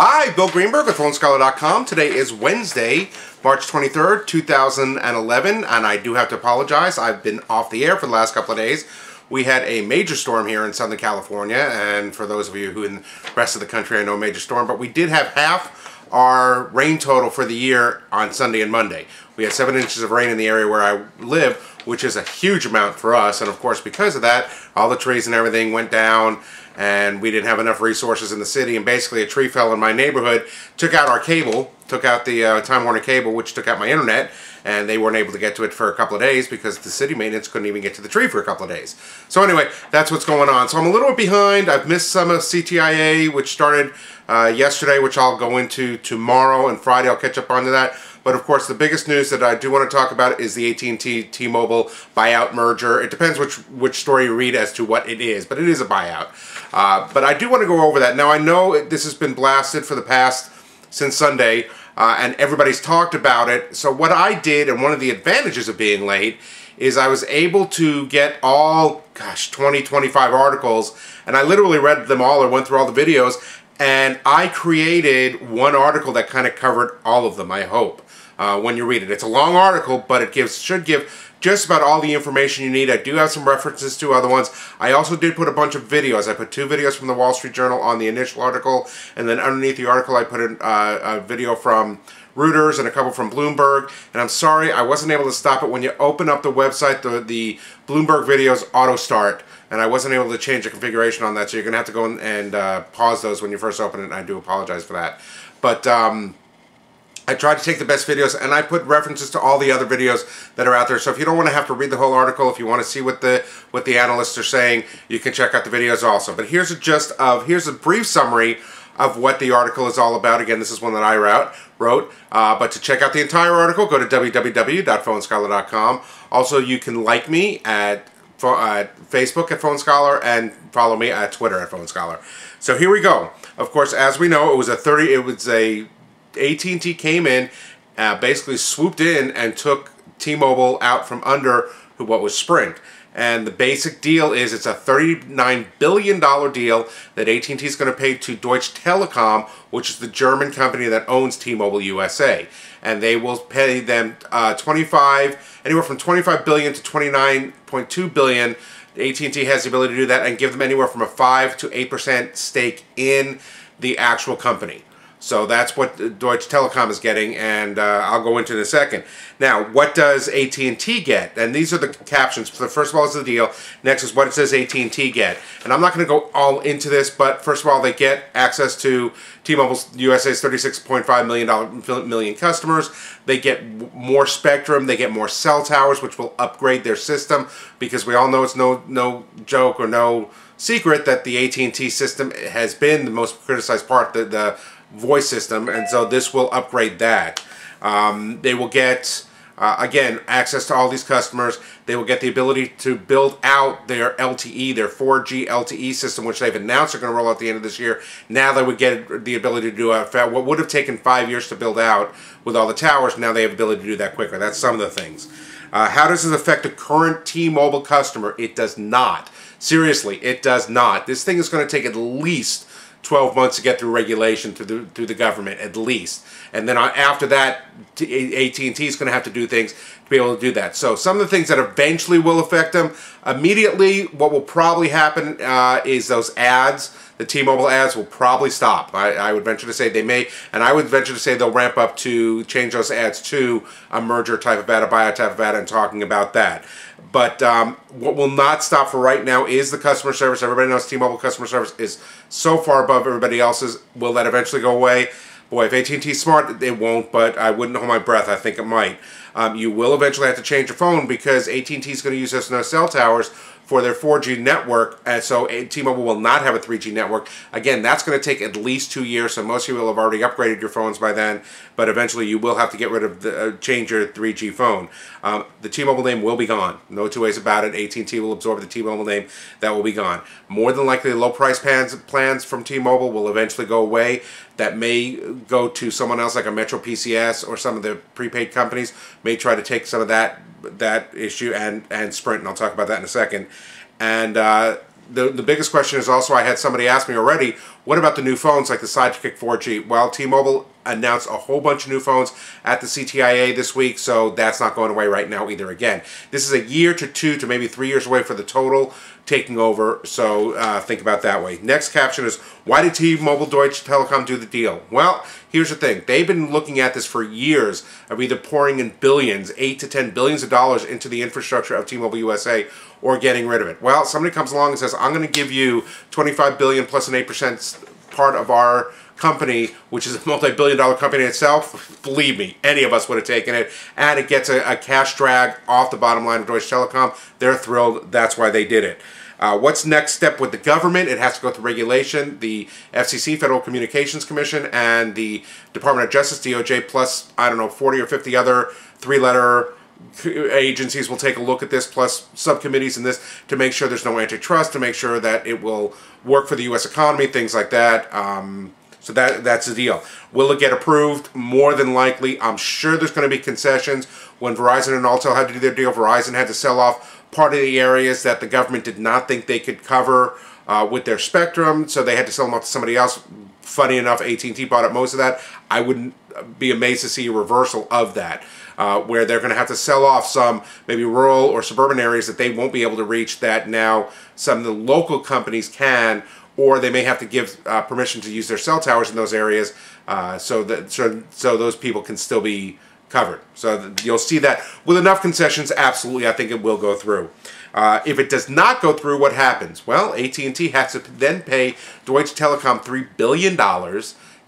Hi, Bill Greenberg with PhoneScholar.com. Today is Wednesday, March 23rd, 2011, and I do have to apologize. I've been off the air for the last couple of days. We had a major storm here in Southern California, and for those of you who in the rest of the country, I know major storm, but we did have half our rain total for the year on Sunday and Monday. We had 7 inches of rain in the area where I live, which is a huge amount for us, and of course because of that, all the trees and everything went down, and we didn't have enough resources in the city, and basically a tree fell in my neighborhood, took out our cable, took out the Time Warner cable, which took out my internet, and they weren't able to get to it for a couple of days because the city maintenance couldn't even get to the tree for a couple of days. So anyway, that's what's going on. So I'm a little bit behind. I've missed some of CTIA, which started yesterday, which I'll go into tomorrow, and Friday I'll catch up onto that. But of course, the biggest news that I do want to talk about is the AT&T T-Mobile buyout merger. It depends which story you read as to what it is, but it is a buyout. But I do want to go over that. Now, I know this has been blasted for the past, since Sunday, and everybody's talked about it. So what I did, and one of the advantages of being late, is I was able to get all, 20, 25 articles, and I literally read them all or went through all the videos, and I created one article that kind of covered all of them, I hope. When you read it. It's a long article, but it should give just about all the information you need. I do have some references to other ones. I also did put a bunch of videos. I put 2 videos from the Wall Street Journal on the initial article, and then underneath the article I put a video from Reuters and a couple from Bloomberg. And I'm sorry, I wasn't able to stop it. When you open up the website, the Bloomberg videos auto start, and I wasn't able to change the configuration on that, so you're going to have to go and pause those when you first open it, and I do apologize for that. But I tried to take the best videos, and I put references to all the other videos that are out there. So if you don't want to have to read the whole article, if you want to see what the analysts are saying, you can check out the videos also. But here's a brief summary of what the article is all about. Again, this is one that I wrote. But to check out the entire article, go to www.phonescholar.com. Also, you can like me at Facebook at PhoneScholar and follow me at Twitter at PhoneScholar. So here we go. Of course, as we know, AT&T came in, basically swooped in and took T-Mobile out from under what was Sprint. And the basic deal is it's a $39 billion deal that AT&T is going to pay to Deutsche Telekom, which is the German company that owns T-Mobile USA. And they will pay them anywhere from $25 billion to $29.2 billion. AT&T has the ability to do that and give them anywhere from a 5 to 8% stake in the actual company. So that's what Deutsche Telekom is getting, and I'll go into it in a second. Now, what does AT&T get? And these are the captions. So first of all is the deal. Next is what does AT&T get? And I'm not going to go all into this, but first of all, they get access to T-Mobile USA's 36.5 million customers. They get more spectrum. They get more cell towers, which will upgrade their system, because we all know it's no joke or no secret that the AT&T system has been the most criticized part, the voice system, and so this will upgrade that. They will get, again, access to all these customers. They will get the ability to build out their LTE, their 4G LTE system, which they've announced are going to roll out at the end of this year. Now they would get the ability to do what would have taken 5 years to build out with all the towers. Now they have the ability to do that quicker. That's some of the things. How does this affect a current T-Mobile customer? It does not. Seriously, it does not. This thing is going to take at least 12 months to get through regulation through the government, at least. And then after that, AT&T is going to have to do things to be able to do that. So some of the things that eventually will affect them, immediately what will probably happen is those ads, the T-Mobile ads will probably stop. I would venture to say they may, and I would venture to say they'll ramp up to change those ads to a merger type of ad, a buyout type of ad, and talking about that. But what will not stop for right now is the customer service. Everybody knows T-Mobile customer service is so far above everybody else's. Will that eventually go away? Boy, if AT&T's smart, it won't, but I wouldn't hold my breath. I think it might. You will eventually have to change your phone because AT&T is going to use those cell towers for their 4G network, and so T-Mobile will not have a 3G network. Again, that's going to take at least 2 years, so most of you will have already upgraded your phones by then, but eventually you will have to get rid of change your 3G phone. The T-Mobile name will be gone. No two ways about it. AT&T will absorb the T-Mobile name. That will be gone. More than likely, the low price plans from T-Mobile will eventually go away. That may go to someone else like a Metro PCS, or some of the prepaid companies may try to take some of that issue, and Sprint, and I'll talk about that in a second. And the biggest question is also, I had somebody ask me already, what about the new phones like the Sidekick 4G? Well, T-Mobile announced a whole bunch of new phones at the CTIA this week, so that's not going away right now either. Again, this is a year to 2 to maybe 3 years away for the total taking over, so think about that way. Next caption is, why did T-Mobile Deutsche Telekom do the deal? Well, here's the thing. They've been looking at this for years of either pouring in billions, 8 to 10 billions of dollars into the infrastructure of T-Mobile USA, or getting rid of it. Well, somebody comes along and says, I'm going to give you $25 billion plus an 8% part of our company, which is a multi-billion-dollar company itself. Believe me, any of us would have taken it, and it gets a cash drag off the bottom line of Deutsche Telekom. They're thrilled. That's why they did it. What's next step with the government? It has to go through regulation. The FCC, Federal Communications Commission, and the Department of Justice, DOJ, plus, I don't know, 40 or 50 other three-letter agencies will take a look at this, plus subcommittees in this, to make sure there's no antitrust, to make sure that it will work for the U.S. economy, things like that. So that's the deal. Will it get approved? More than likely. I'm sure there's going to be concessions. When Verizon and Alltel had to do their deal, Verizon had to sell off part of the areas that the government did not think they could cover with their spectrum, so they had to sell them off to somebody else. Funny enough, AT&T bought up most of that. I wouldn't be amazed to see a reversal of that, where they're going to have to sell off some maybe rural or suburban areas that they won't be able to reach that now some of the local companies can, or they may have to give permission to use their cell towers in those areas so those people can still be covered. So you'll see that with enough concessions, absolutely, I think it will go through. If it does not go through, what happens? Well, AT&T has to then pay Deutsche Telekom $3 billion.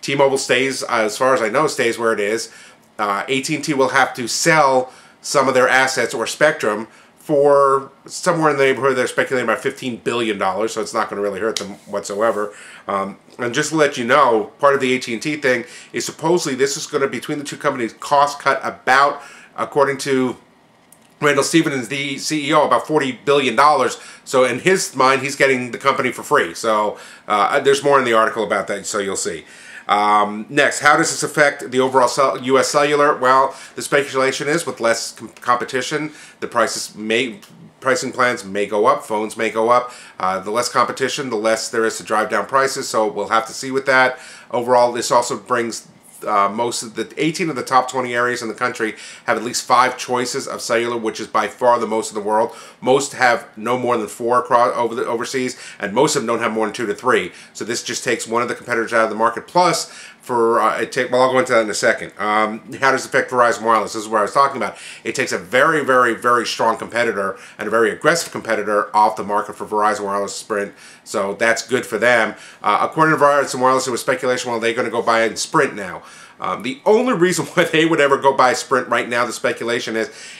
T-Mobile stays, as far as I know, stays where it is. AT&T will have to sell some of their assets or spectrum for somewhere in the neighborhood, they're speculating about $15 billion, so it's not going to really hurt them whatsoever. And just to let you know, part of the AT&T thing is supposedly this is going to, between the two companies, cost cut about, according to Randall Stevens, the CEO, about $40 billion. So in his mind, he's getting the company for free. So there's more in the article about that, so you'll see. Next, how does this affect the overall U.S. cellular? Well, the speculation is with less competition, the pricing plans may go up, phones may go up. The less competition, the less there is to drive down prices, so we'll have to see with that. Overall, this also brings most of the 18 of the top 20 areas in the country have at least 5 choices of cellular, which is by far the most in the world. Most have no more than 4 across overseas, and most of them don't have more than 2 to 3. So this just takes one of the competitors out of the market. Plus, well, I'll go into that in a second. How does it affect Verizon Wireless? This is what I was talking about. It takes a very, very, very strong competitor and a very aggressive competitor off the market for Verizon Wireless, Sprint. So that's good for them. According to Verizon Wireless, it was speculation, well, they're going to go buy Sprint now. The only reason why they would ever go buy Sprint right now, the speculation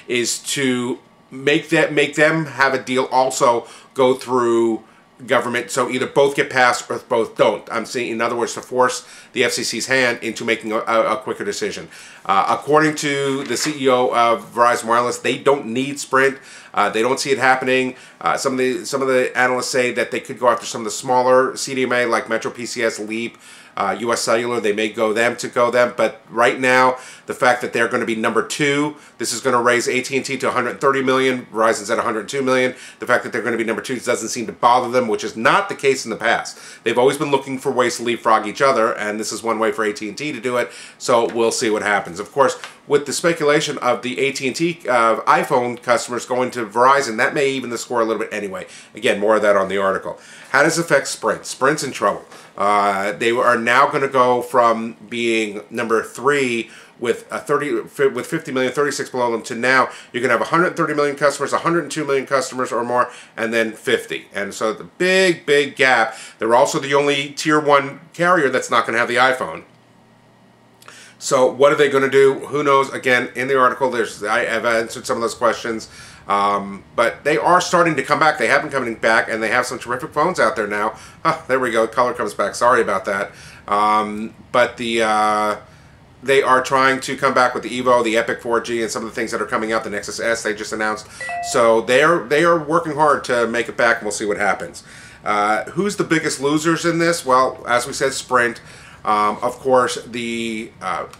is to make them have a deal also go through government, so either both get passed or both don't. I'm saying, in other words, to force the FCC's hand into making a quicker decision. According to the CEO of Verizon Wireless, they don't need Sprint. They don't see it happening. Some of the analysts say that they could go after some of the smaller CDMA like Metro PCS, Leap, US Cellular. They may go them, but right now, the fact that they're going to be number 2, this is going to raise AT&T to 130 million. Verizon's at 102 million. The fact that they're going to be number 2 doesn't seem to bother them, which is not the case in the past. They've always been looking for ways to leapfrog each other, and this is one way for AT&T to do it. So we'll see what happens. Of course, with the speculation of the AT&T iPhone customers going to Verizon, that may even the score a little bit anyway. Again, more of that on the article. How does it affect Sprint? Sprint's in trouble. They are now going to go from being number 3 with 50 million, 36 below them, to now you're going to have 130 million customers, 102 million customers or more, and then 50. And so the big, big gap. They're also the only tier 1 carrier that's not going to have the iPhone. So what are they going to do? Who knows? Again, in the article, I have answered some of those questions. But they are starting to come back. They have been coming back, and they have some terrific phones out there now. There we go. Color comes back. Sorry about that. But they are trying to come back with the Evo, the Epic 4G, and some of the things that are coming out. The Nexus S they just announced. So they are working hard to make it back, and we'll see what happens. Who's the biggest losers in this? Well, as we said, Sprint. Of course, the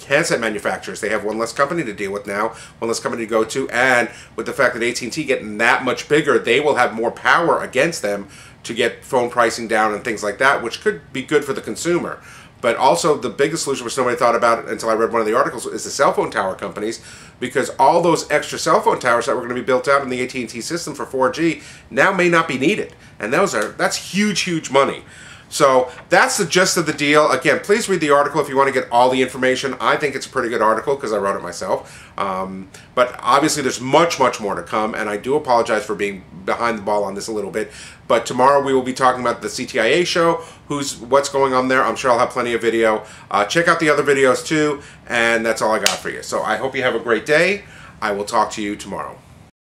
handset manufacturers, they have one less company to deal with now, one less company to go to, and with the fact that AT&T getting that much bigger, they will have more power against them to get phone pricing down and things like that, which could be good for the consumer. But also the biggest solution, which nobody thought about until I read one of the articles, is the cell phone tower companies, because all those extra cell phone towers that were going to be built out in the AT&T system for 4G now may not be needed, and that's huge money. So that's the gist of the deal. Again, please read the article if you want to get all the information. I think it's a pretty good article because I wrote it myself. But obviously there's much more to come, and I do apologize for being behind the ball on this a little bit. But tomorrow we will be talking about the CTIA show, what's going on there. I'm sure I'll have plenty of video. Check out the other videos too, and that's all I got for you. So I hope you have a great day. I will talk to you tomorrow.